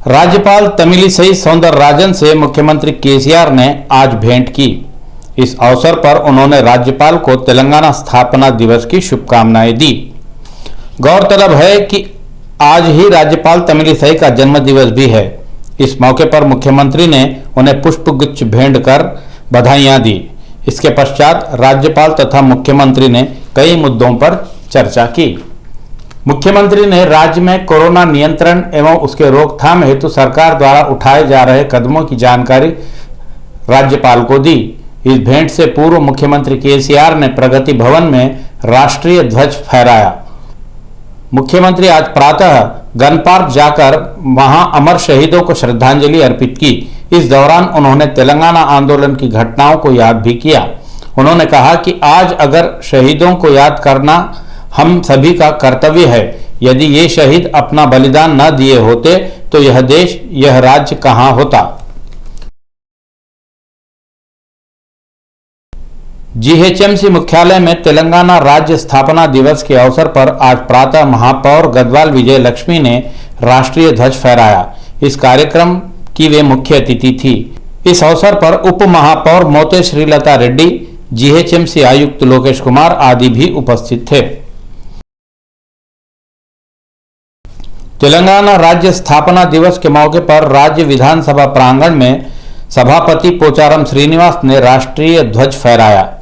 राज्यपाल तमिलिसई सौंदरराजन से मुख्यमंत्री केसीआर ने आज भेंट की। इस अवसर पर उन्होंने राज्यपाल को तेलंगाना स्थापना दिवस की शुभकामनाएं दी। गौरतलब है कि आज ही राज्यपाल तमिलिसई का जन्मदिवस भी है। इस मौके पर मुख्यमंत्री ने उन्हें पुष्पगुच्छ भेंट कर बधाइयां दी। इसके पश्चात राज्यपाल तथा मुख्यमंत्री ने कई मुद्दों पर चर्चा की। मुख्यमंत्री ने राज्य में कोरोना नियंत्रण एवं उसके रोकथाम हेतु सरकार द्वारा उठाए जा रहे कदमों की जानकारी राज्यपाल को दी। इस भेंट से पूर्व मुख्यमंत्री केसीआर ने प्रगति भवन में राष्ट्रीय ध्वज फहराया। मुख्यमंत्री आज प्रातः गन पार्क जाकर वहां अमर शहीदों को श्रद्धांजलि अर्पित की। इस दौरान उन्होंने तेलंगाना आंदोलन की घटनाओं को याद भी किया। उन्होंने कहा कि आज अगर शहीदों को याद करना हम सभी का कर्तव्य है। यदि ये शहीद अपना बलिदान न दिए होते तो यह देश, यह राज्य कहां होता। जीएचएमसी मुख्यालय में तेलंगाना राज्य स्थापना दिवस के अवसर पर आज प्रातः महापौर गदवाल विजय लक्ष्मी ने राष्ट्रीय ध्वज फहराया। इस कार्यक्रम की वे मुख्य अतिथि थी। इस अवसर पर उप महापौर मोते श्रीलता रेड्डी, जीएचएमसी आयुक्त लोकेश कुमार आदि भी उपस्थित थे। तेलंगाना राज्य स्थापना दिवस के मौके पर राज्य विधानसभा प्रांगण में सभापति पोचारम श्रीनिवास ने राष्ट्रीय ध्वज फहराया।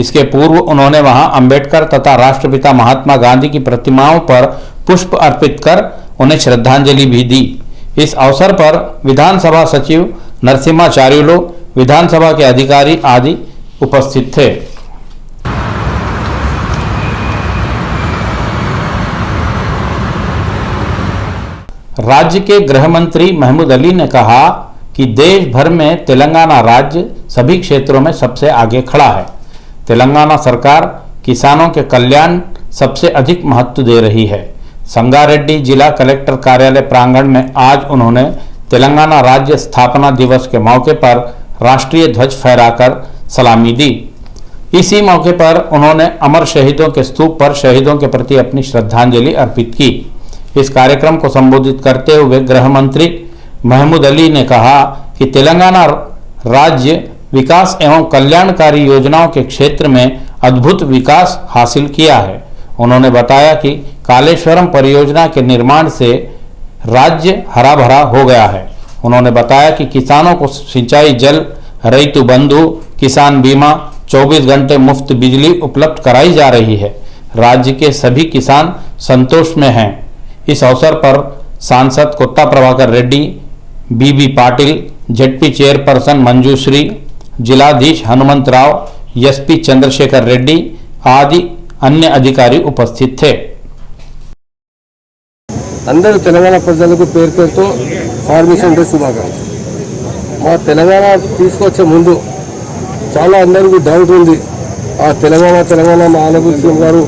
इसके पूर्व उन्होंने वहां अंबेडकर तथा राष्ट्रपिता महात्मा गांधी की प्रतिमाओं पर पुष्प अर्पित कर उन्हें श्रद्धांजलि भी दी। इस अवसर पर विधानसभा सचिव नरसिम्हाचार्युलु, विधानसभा के अधिकारी आदि उपस्थित थे। राज्य के गृह मंत्री महमूद अली ने कहा कि देश भर में तेलंगाना राज्य सभी क्षेत्रों में सबसे आगे खड़ा है। तेलंगाना सरकार किसानों के कल्याण सबसे अधिक महत्व दे रही है। संगारेड्डी जिला कलेक्टर कार्यालय प्रांगण में आज उन्होंने तेलंगाना राज्य स्थापना दिवस के मौके पर राष्ट्रीय ध्वज फहराकर सलामी दी। इसी मौके पर उन्होंने अमर शहीदों के स्तूप पर शहीदों के प्रति अपनी श्रद्धांजलि अर्पित की। इस कार्यक्रम को संबोधित करते हुए गृह मंत्री महमूद अली ने कहा कि तेलंगाना राज्य विकास एवं कल्याणकारी योजनाओं के क्षेत्र में अद्भुत विकास हासिल किया है। उन्होंने बताया कि कालेश्वरम परियोजना के निर्माण से राज्य हरा भरा हो गया है। उन्होंने बताया कि किसानों को सिंचाई जल, रैतु बंधु, किसान बीमा, 24 घंटे मुफ्त बिजली उपलब्ध कराई जा रही है। राज्य के सभी किसान संतोष में हैं। इस अवसर पर सांसद कोट्टा प्रभाकर रेड्डी, बीबी पाटिल, जेडपी चेयरपर्सन मंजूश्री, जिलाधीश हनुमंत राव, एसपी चंद्रशेखर रेड्डी आदि अन्य अधिकारी उपस्थित थे। అందరూ తెలంగాణ ప్రజలకు పేరు పేరుతో ఫార్మేషన్ డే శుభాకాంక్షలు। మా తెలంగాణ తీసుకొచ్చే ముందు చాలా అందరికీ డౌట్ ఉంది। ఆ తెలంగాణ మా ఆనబుల్ సీఎం గారు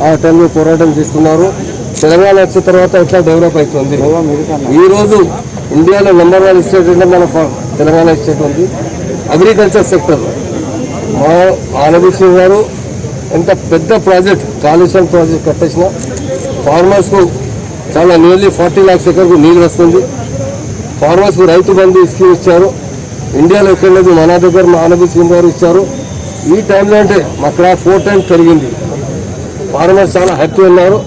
ఆ టైంలో పోరాటం చేస్తున్నారు। తెలంగాణ వచ్చిన తర్వాత ఎట్లా డెవలప్ అవుతుంది। ఈరోజు ఇండియాలో నెంబర్ 1 స్టేట్ అంటే మన తెలంగాణ స్టేట్ ఉంది। అగ్రికల్చర్ సెక్టర్ మా ఆనబుల్ సీఎం గారు ఎంత పెద్ద ప్రాజెక్ట్ కాళేశ్వరం ప్రాజెక్ట్ కట్టేసిన ఫార్మర్స్కు చాలా నియర్లీ 40 lakhs ఎకర్కు నీళ్ళు వస్తుంది। ఫార్మర్స్కు రైతు బంధు స్కీమ్ ఇచ్చారు। ఇండియాలో ఎక్కడ లేదు, మన దగ్గర మా ఆనబుల్ సీఎం గారు ఇచ్చారు। ఈ టైంలో అంటే మా క్రాప్ 4 times పెరిగింది। ఫార్మర్స్ చాలా హ్యాపీ ఉన్నారు।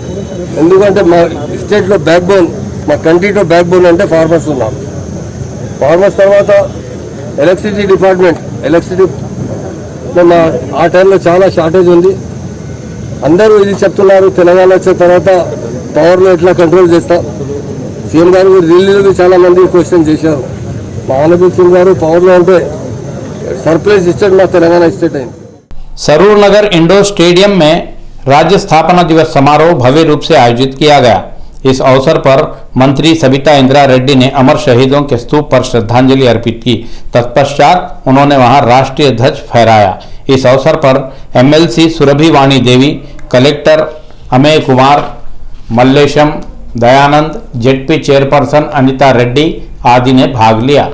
ఎందుకంటే మా స్టేట్లో బ్యాక్ బోన్, మా కంట్రీలో బ్యాక్ బోన్ అంటే ఫార్మర్స్ ఉన్నారు। ఫార్మర్స్ తర్వాత ఎలక్ట్రిసిటీ డిపార్ట్మెంట్, ఎలక్ట్రిసిటీ ఆ టైంలో చాలా షార్టేజ్ ఉంది। అందరూ ఇది చెప్తున్నారు తెలంగాణ వచ్చిన తర్వాత పవర్లో ఎట్లా కంట్రోల్ చేస్తా। సీఎం గారు ఢిల్లీలో చాలా మంది క్వశ్చన్ చేశారు। మా ఆనబుల్ సీఎం గారు పవర్లో ఉంటే सरप्राइज स्टेट में तेलंगाना स्टेट है। सरूर नगर इंडोर स्टेडियम में राज्य स्थापना दिवस समारोह भव्य रूप से आयोजित किया गया। इस अवसर पर मंत्री सबिता इंदिरा रेड्डी ने अमर शहीदों के स्तूप पर श्रद्धांजलि अर्पित की। तत्पश्चात उन्होंने वहां राष्ट्रीय ध्वज फहराया। इस अवसर पर MLC Surabhi Vani Devi, collector Ameya Kumar, Mallesham, Dayanand, ZP chairperson Anitha Reddy आदि ने भाग लिया।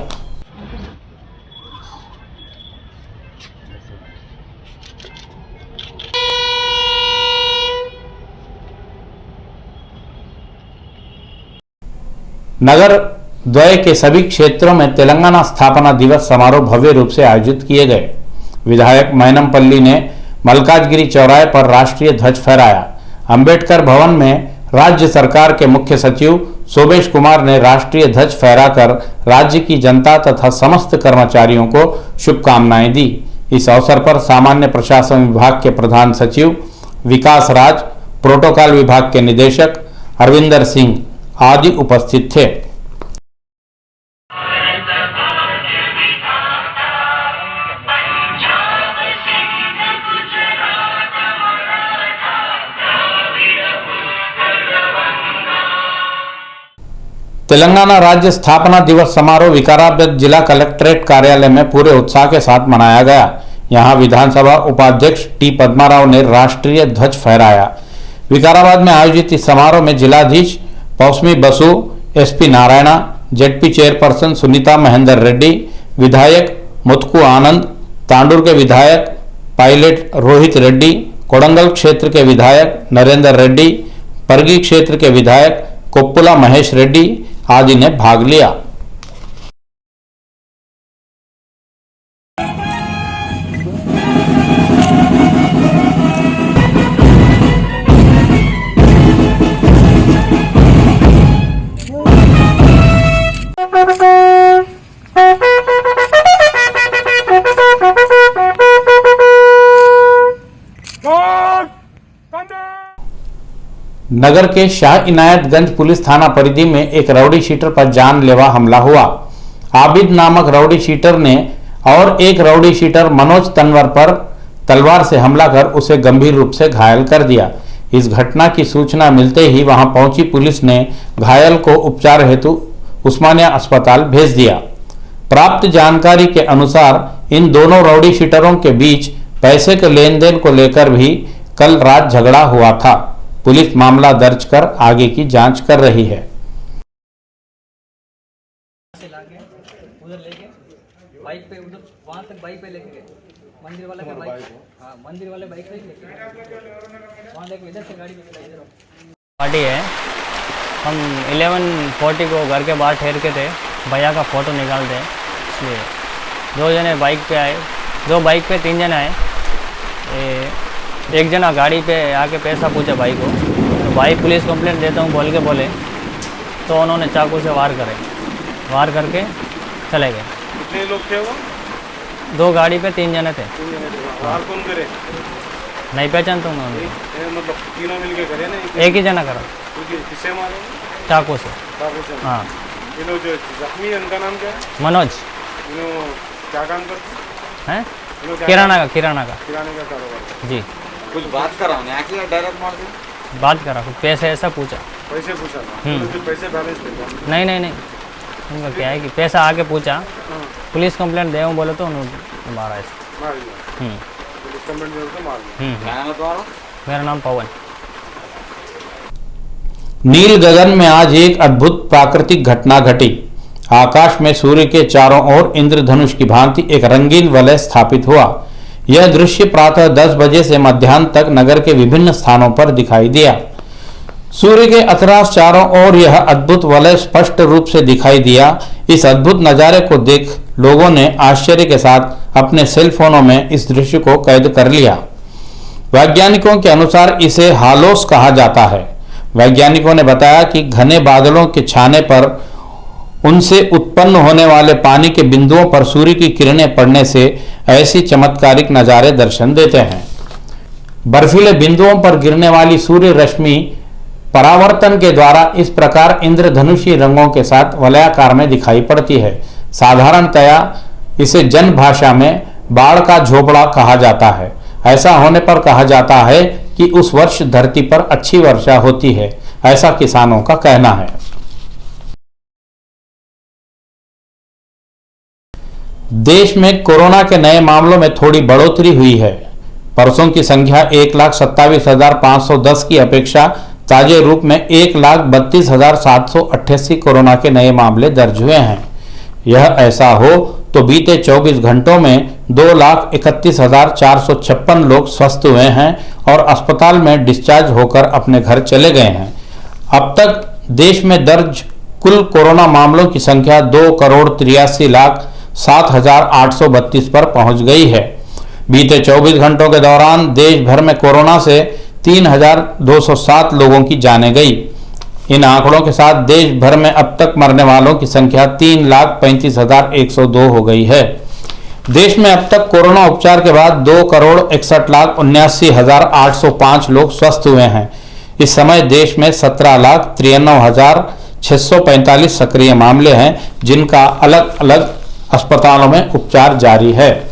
नगर द्वय के सभी क्षेत्रों में तेलंगाना स्थापना दिवस समारोह भव्य रूप से आयोजित किए गए। विधायक मैनमपल्ली ने मल्काजगिरी चौराहे पर राष्ट्रीय ध्वज फहराया। अंबेडकर भवन में राज्य सरकार के मुख्य सचिव सोमेश कुमार ने राष्ट्रीय ध्वज फहराकर राज्य की जनता तथा समस्त कर्मचारियों को शुभकामनाएं दी। इस अवसर पर सामान्य प्रशासन विभाग के प्रधान सचिव विकास राज, प्रोटोकॉल विभाग के निदेशक अरविंदर सिंह आदि उपस्थित थे। तेलंगाना राज्य स्थापना दिवस समारोह विकाराबाद जिला कलेक्ट्रेट कार्यालय में पूरे उत्साह के साथ मनाया गया। यहां विधानसभा उपाध्यक्ष टी पद्माराव ने राष्ट्रीय ध्वज फहराया। विकाराबाद में आयोजित इस समारोह में जिलाधीश Pausumi Basu, SP Narayana, ZP chairperson Sunitha Mahender Reddy, विधायक मुत्कु आनंद, तांडूर के विधायक पायलट रोहित रेड्डी, कोडंगल क्षेत्र के विधायक नरेंद्र रेड्डी, परगी क्षेत्र के विधायक कोप्पुला महेश रेड्डी आदि ने भाग लिया। नगर के शाह इनायतगंज पुलिस थाना परिधि में एक राउडी शीटर पर जानलेवा हमला हुआ। आबिद नामक राउडी शीटर ने और एक राउडी शीटर मनोज तनवर पर तलवार से हमला कर उसे गंभीर रूप से घायल कर दिया। इस घटना की सूचना मिलते ही वहां पहुंची पुलिस ने घायल को उपचार हेतु उस्मानिया अस्पताल भेज दिया। प्राप्त जानकारी के अनुसार इन दोनों राउडी शीटरों के बीच पैसे के लेन देन को लेकर भी कल रात झगड़ा हुआ था। पुलिस मामला दर्ज कर आगे की जांच कर रही है। उधर लेके बाइक पे उधर वहां तक बाइक पे लेके गए, मंदिर वाले का बाइक, हाँ मंदिर वाले बाइक पे लेके वहां लेके इधर से गाड़ी पे चला। इधर पार्टी है, हम 11:40 को घर के बाहर ठहर के थे, भैया का फ़ोटो निकालते हैं, इसलिए 2 जने बाइक पे आए, 2 बाइक पे 3 जने आए। एक जना गाड़ी पे आके पैसा पूछा भाई को, तो भाई पुलिस कंप्लेंट देता हूँ बोल के बोले, तो उन्होंने चाकू से वार करके चले गए। कितने लोग थे वो? 2 गाड़ी पे 3 जने थे। वार कौन करे? नहीं पहचानता हूँ मैं। मतलब तीनों मिलके करे ना? एक ही जना करा। किससे मारे? चाकू से। चाकू से? हाँ। ये लोग जो जख्मी है उनका नाम क्या है? मनोज। क्या काम करते हैं? किराना का किराने का कारोबार जी। कुछ बात करा उन्हें, डायरेक्ट मार दिया? बात करा, कुछ पैसे ऐसा पूछा। पैसे पूछा था? तो पैसे बैलेंस थे? नहीं उनका क्या है कि पैसा आके पूछा, पुलिस कंप्लेंट दे बोले तो उन्होंने मारा ऐसे। मार दिया? पुलिस कंप्लेंट दे तो मार दिया। क्या नाम है तुम्हारा? मेरा नाम पवन। नील गगन में आज एक अद्भुत प्राकृतिक घटना घटी। आकाश में सूर्य के चारों ओर इंद्रधनुष की भांति एक रंगीन वलय स्थापित हुआ। यह दृश्य प्रातः 10 बजे से मध्याह्न तक नगर के विभिन्न स्थानों पर दिखाई दिया। सूर्य के अतरास चारों ओर यह अद्भुत वलय स्पष्ट रूप से दिखाई दिया। इस अद्भुत नजारे को देख लोगों ने आश्चर्य के साथ अपने सेल फोनों में इस दृश्य को कैद कर लिया। वैज्ञानिकों के अनुसार इसे हालोस कहा जाता है। वैज्ञानिकों ने बताया कि घने बादलों के छाने पर उनसे उत्पन्न होने वाले पानी के बिंदुओं पर सूर्य की किरणें पड़ने से ऐसी चमत्कारिक नज़ारे दर्शन देते हैं। बर्फीले बिंदुओं पर गिरने वाली सूर्य रश्मि परावर्तन के द्वारा इस प्रकार इंद्रधनुषी रंगों के साथ वलयाकार में दिखाई पड़ती है। साधारणतया इसे जन भाषा में बाढ़ का झोपड़ा कहा जाता है। ऐसा होने पर कहा जाता है कि उस वर्ष धरती पर अच्छी वर्षा होती है, ऐसा किसानों का कहना है। देश में कोरोना के नए मामलों में थोड़ी बढ़ोतरी हुई है। परसों की संख्या 1,27,510 की अपेक्षा ताजे रूप में 1,32,788 कोरोना के नए मामले दर्ज हुए हैं। यह ऐसा हो तो बीते 24 घंटों में 2,31,456 लोग स्वस्थ हुए हैं और अस्पताल में डिस्चार्ज होकर अपने घर चले गए हैं। अब तक देश में दर्ज कुल कोरोना मामलों की संख्या 2,83,07,832 पर पहुंच गई है। बीते 24 घंटों के दौरान देश भर में कोरोना से 3,207 लोगों की जानें गई। इन आंकड़ों के साथ देश भर में अब तक मरने वालों की संख्या 3,35,102 हो गई है। देश में अब तक कोरोना उपचार के बाद 2,61,79,805 लोग स्वस्थ हुए हैं। इस समय देश में 17,93,645 सक्रिय मामले हैं, जिनका अलग अलग अस्पतालों में उपचार जारी है।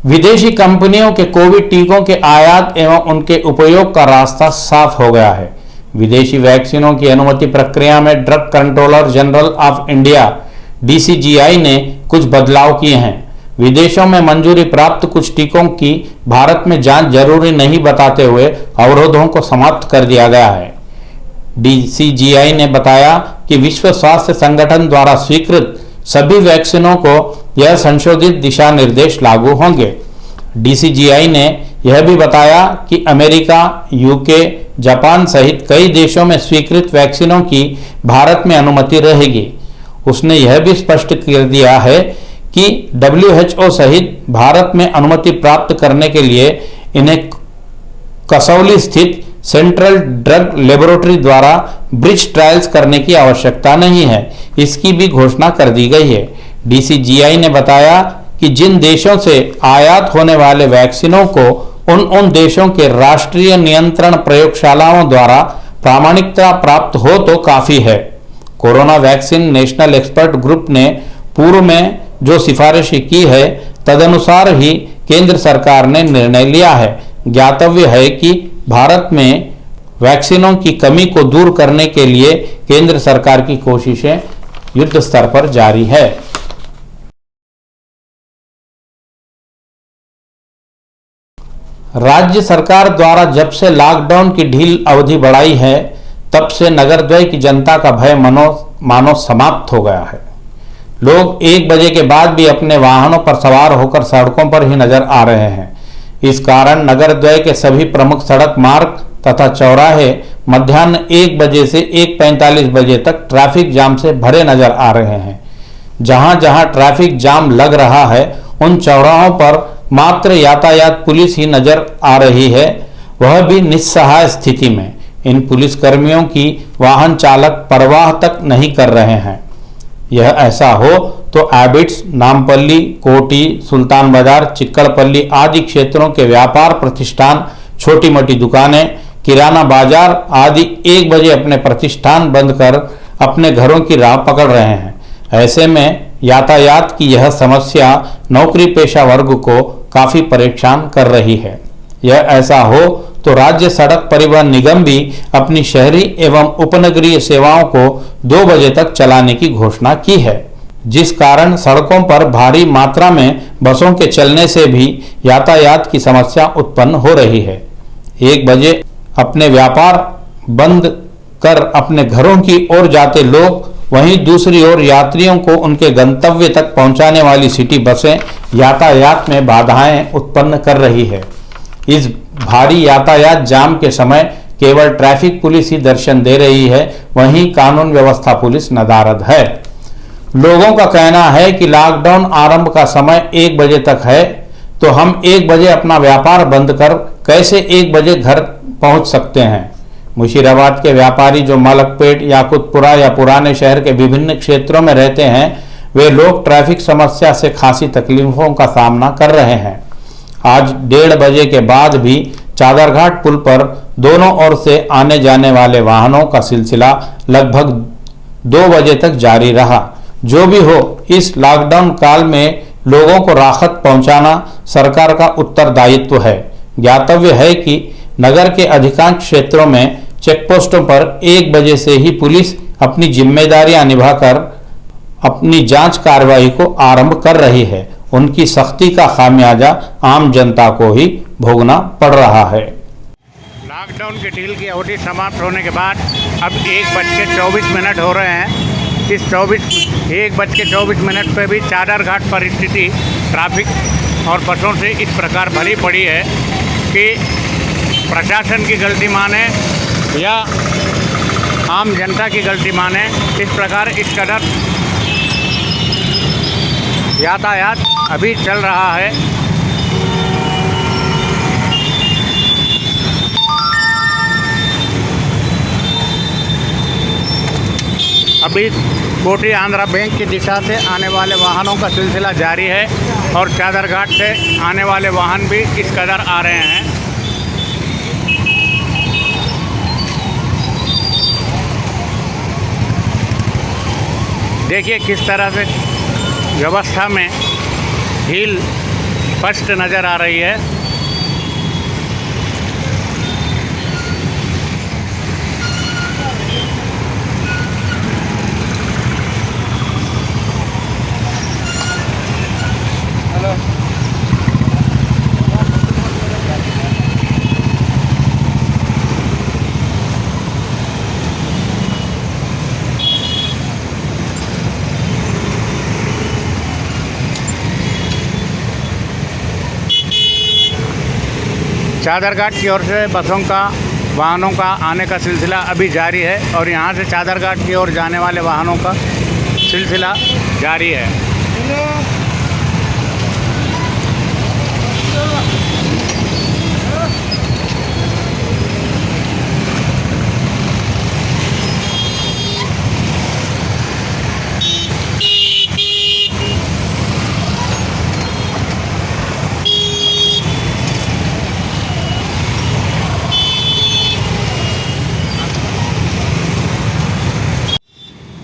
विदेशी कंपनियों के कोविड टीकों के आयात एवं उनके उपयोग का रास्ता साफ हो गया है। विदेशी वैक्सीनों की अनुमति प्रक्रिया में drug controller general of India DCGI ने कुछ बदलाव किए हैं। विदेशों में मंजूरी प्राप्त कुछ टीकों की भारत में जांच जरूरी नहीं बताते हुए अवरोधों को समाप्त कर दिया गया है। DCGI ने बताया कि विश्व स्वास्थ्य संगठन द्वारा स्वीकृत सभी वैक्सीनों को यह संशोधित दिशा निर्देश लागू होंगे। DCGI ने यह भी बताया कि अमेरिका, UK, जापान सहित कई देशों में स्वीकृत वैक्सीनों की भारत में अनुमति रहेगी। उसने यह भी स्पष्ट कर दिया है कि WHO सहित भारत में अनुमति प्राप्त करने के लिए इन्हें कसौली स्थित सेंट्रल ड्रग लेबोरेटरी द्वारा ब्रिज ट्रायल्स करने की आवश्यकता नहीं है। इसकी भी घोषणा कर दी गई है। DCGI ने बताया कि जिन देशों से आयात होने वाले वैक्सीनों को उन देशों के राष्ट्रीय नियंत्रण प्रयोगशालाओं द्वारा प्रामाणिकता प्राप्त हो तो काफी है। Corona vaccine national expert group ने पूर्व में जो सिफारिश की है, तदनुसार ही केंद्र सरकार ने निर्णय लिया है। ज्ञातव्य है कि भारत में वैक्सीनों की कमी को दूर करने के लिए केंद्र सरकार की कोशिशें युद्ध स्तर पर जारी है। राज्य सरकार द्वारा जब से लॉकडाउन की ढील अवधि बढ़ाई है, तब से नगरद्वय की जनता का भय मानो समाप्त हो गया है। लोग 1 बजे के बाद भी अपने वाहनों पर सवार होकर सड़कों पर ही नजर आ रहे हैं। इस कारण नगरद्वय के सभी प्रमुख सड़क मार्ग तथा चौराहे मध्याह्न 1 बजे से 1:45 बजे तक ट्रैफिक जाम से भरे नजर आ रहे हैं। जहां जहां ट्रैफिक जाम लग रहा है, उन चौराहों पर मात्र यातायात पुलिस ही नजर आ रही है, वह भी निस्सहाय स्थिति में। इन पुलिस कर्मियों की वाहन चालक परवाह तक नहीं कर रहे हैं। यह ऐसा हो तो एबिट्स, नामपल्ली, कोटी, सुल्तान बाजार, चिक्कड़पल्ली आदि क्षेत्रों के व्यापार प्रतिष्ठान, छोटी मोटी दुकानें, किराना बाजार आदि 1 बजे अपने प्रतिष्ठान बंद कर अपने घरों की राह पकड़ रहे हैं। ऐसे में यातायात की यह समस्या नौकरी पेशा वर्ग को काफी परेशान कर रही है। यह ऐसा हो तो राज्य सड़क परिवहन निगम भी अपनी शहरी एवं उपनगरीय सेवाओं को 2 बजे तक चलाने की घोषणा की है, जिस कारण सड़कों पर भारी मात्रा में बसों के चलने से भी यातायात की समस्या उत्पन्न हो रही है। 1 बजे अपने व्यापार बंद कर अपने घरों की ओर जाते लोग, वहीं दूसरी ओर यात्रियों को उनके गंतव्य तक पहुंचाने वाली सिटी बसें यातायात में बाधाएं उत्पन्न कर रही है। इस भारी यातायात जाम के समय केवल ट्रैफिक पुलिस ही दर्शन दे रही है, वहीं कानून व्यवस्था पुलिस नदारद है। लोगों का कहना है कि लॉकडाउन आरंभ का समय 1 बजे तक है, तो हम 1 बजे अपना व्यापार बंद कर कैसे 1 बजे घर पहुंच सकते हैं। मुशीराबाद के व्यापारी जो मलकपेट, याकुतपुरा या पुराने शहर के विभिन्न क्षेत्रों में रहते हैं, वे लोग ट्रैफिक समस्या से खासी तकलीफों का सामना कर रहे हैं। आज 1:30 बजे के बाद भी चादरघाट पुल पर दोनों ओर से आने जाने वाले वाहनों का सिलसिला लगभग 2 बजे तक जारी रहा। जो भी हो, इस लॉकडाउन काल में लोगों को राहत पहुंचाना सरकार का उत्तरदायित्व है। ज्ञातव्य है कि नगर के अधिकांश क्षेत्रों में चेकपोस्टों पर 1 बजे से ही पुलिस अपनी जिम्मेदारियां निभाकर अपनी जांच कार्रवाई को आरंभ कर रही है। उनकी सख्ती का खामियाजा आम जनता को ही भोगना पड़ रहा है। लॉकडाउन की ढील की अवधि समाप्त होने के बाद अब 1:24 हो रहे हैं। इस 1:24 पर भी चादरघाट पर स्थिति ट्रैफिक और बसों से इस प्रकार भरी पड़ी है कि प्रशासन की गलती माने या आम जनता की गलती माने, इस प्रकार इस कदर यातायात अभी चल रहा है। अभी कोठी आंध्रा बैंक की दिशा से आने वाले वाहनों का सिलसिला जारी है और चादरघाट से आने वाले वाहन भी इस कदर आ रहे हैं। देखिए किस तरह से व्यवस्था में ढील स्पष्ट नज़र आ रही है। चादरघाट की ओर से बसों का वाहनों का आने का सिलसिला अभी जारी है और यहाँ से चादरघाट की ओर जाने वाले वाहनों का सिलसिला जारी है।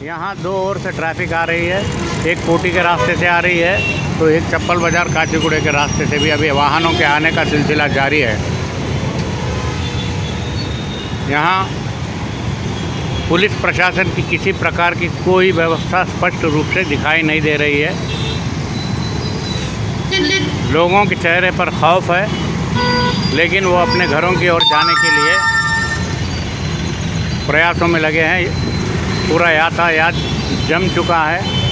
यहाँ दो ओर से ट्रैफिक आ रही है, एक कोटी के रास्ते से आ रही है तो एक चप्पल बाज़ार काचीगुड़े के रास्ते से भी अभी वाहनों के आने का सिलसिला जारी है। यहाँ पुलिस प्रशासन की किसी प्रकार की कोई व्यवस्था स्पष्ट रूप से दिखाई नहीं दे रही है। लोगों के चेहरे पर खौफ है, लेकिन वो अपने घरों की ओर जाने के लिए प्रयासों में लगे हैं। पूरा यातायात जम चुका है।